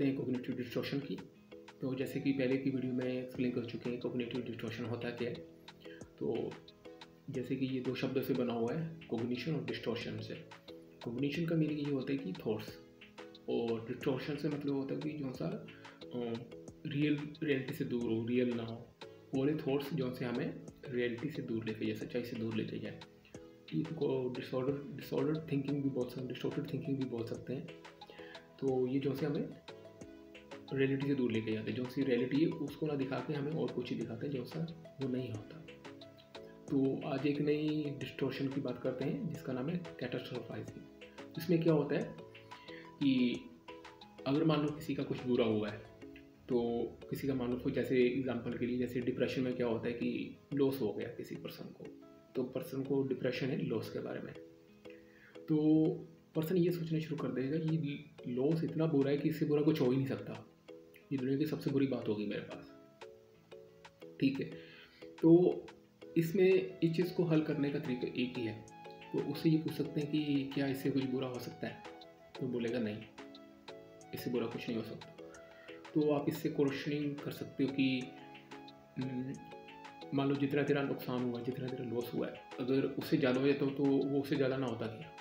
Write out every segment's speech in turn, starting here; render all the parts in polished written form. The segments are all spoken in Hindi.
करते हैं कॉग्निटिव डिस्टॉर्शन की। तो जैसे कि पहले की वीडियो में एक्सप्लेन कर चुके हैं कॉग्निटिव डिस्टॉर्शन होता क्या है। तो जैसे कि ये दो शब्दों से बना हुआ है, कॉग्निशन और डिस्टॉर्शन से। कॉग्निशन का मीनिंग ये होता है कि थॉट्स, और डिस्टॉर्शन से मतलब होता है कि जो सा रियलिटी से दूर हो, रियल ना हो, वो वाले थॉट्स जो से हमें रियलिटी से दूर लेके जाए, सच्चाई से दूर लेके जाए। इनको डिसऑर्डर थिंकिंग भी डिस्टॉर्टेड थिंकिंग भी बोल सकते हैं। तो ये जो से हमें रियलिटी से दूर लेके जाते हैं, जो सी रियलिटी है उसको ना दिखा के हमें और कुछ ही दिखाते हैं जो सा वो नहीं होता। तो आज एक नई डिस्टॉर्शन की बात करते हैं जिसका नाम है कैटास्ट्रोफाइजिंग। इसमें क्या होता है कि अगर मान लो किसी का कुछ बुरा हुआ है, तो किसी का मान लो, जैसे एग्जांपल के लिए, जैसे डिप्रेशन में क्या होता है कि लॉस हो गया किसी पर्सन को, तो पर्सन को डिप्रेशन है लॉस के बारे में। तो पर्सन ये सोचना शुरू कर देगा ये लॉस इतना बुरा है कि इससे बुरा कुछ हो ही नहीं सकता, ये दुनिया की सबसे बुरी बात होगी मेरे पास। ठीक है, तो इसमें इस चीज़ को हल करने का तरीका एक ही है। तो उससे ये पूछ सकते हैं कि क्या इससे कुछ बुरा हो सकता है, तो बोलेगा नहीं, इससे बुरा कुछ नहीं हो सकता। तो आप इससे क्वेश्चनिंग कर सकते हो कि मान लो जितना तेरा नुकसान हुआ, जितना तेरा लॉस हुआ है, अगर उससे ज़्यादा हो जाता तो वो उससे ज़्यादा ना होता क्या।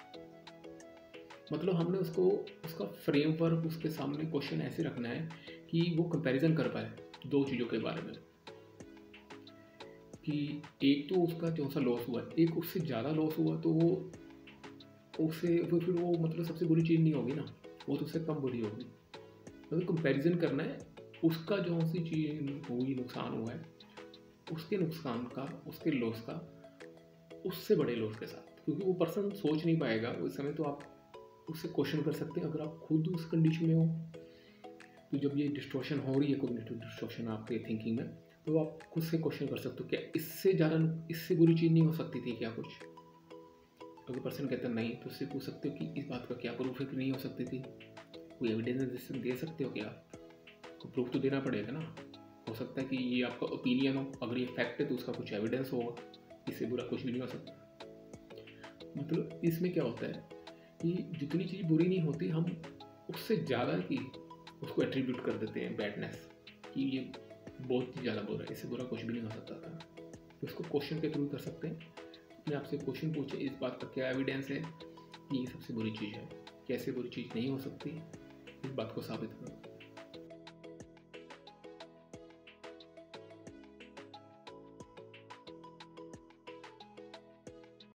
मतलब हमने उसको उसका फ्रेमवर्क उसके सामने क्वेश्चन ऐसे रखना है कि वो कंपैरिजन कर पाए दो चीज़ों के बारे में, कि एक तो उसका जो सा लॉस हुआ, एक उससे ज़्यादा लॉस हुआ, तो वो उससे वो फिर वो मतलब सबसे बुरी चीज़ नहीं होगी ना, वो तो उससे कम बुरी होगी। मतलब कंपैरिजन करना है उसका जो सी चीज़ हुई, नुकसान हुआ है, उसके नुकसान का, उसके लॉस का, उससे बड़े लॉस के साथ, क्योंकि वो पर्सन सोच नहीं पाएगा उस समय। तो आप उससे क्वेश्चन कर सकते हैं अगर आप खुद उस कंडीशन में हो। तो जब ये डिस्टॉर्शन हो रही है, कॉग्निटिव डिस्टॉर्शन आपके थिंकिंग में, तो आप खुद से क्वेश्चन कर सकते हो क्या इससे ज़्यादा, इससे बुरी चीज़ नहीं हो सकती थी क्या कुछ। अगर पर्सन कहता नहीं, तो उससे पूछ सकते हो कि इस बात का क्या प्रूफ है कि नहीं हो सकती थी, कोई एविडेंस दे सकते हो क्या आप, तो प्रूफ तो देना पड़ेगा ना। हो सकता है कि ये आपका ओपिनियन हो, अगर ये फैक्ट है तो उसका कुछ एविडेंस होगा, इससे बुरा कुछ भी नहीं हो सकता। मतलब इसमें क्या होता है कि जितनी चीज़ बुरी नहीं होती, हम उससे ज़्यादा की उसको एट्रीब्यूट कर देते हैं बैडनेस, कि ये बहुत ही ज़्यादा बुरा है, इससे बुरा कुछ भी नहीं हो सकता था। तो इसको क्वेश्चन के थ्रू कर सकते हैं। अपने आपसे क्वेश्चन पूछे इस बात का क्या एविडेंस है कि ये सबसे बुरी चीज़ है, कैसे बुरी चीज़ नहीं हो सकती, इस बात को साबित करो।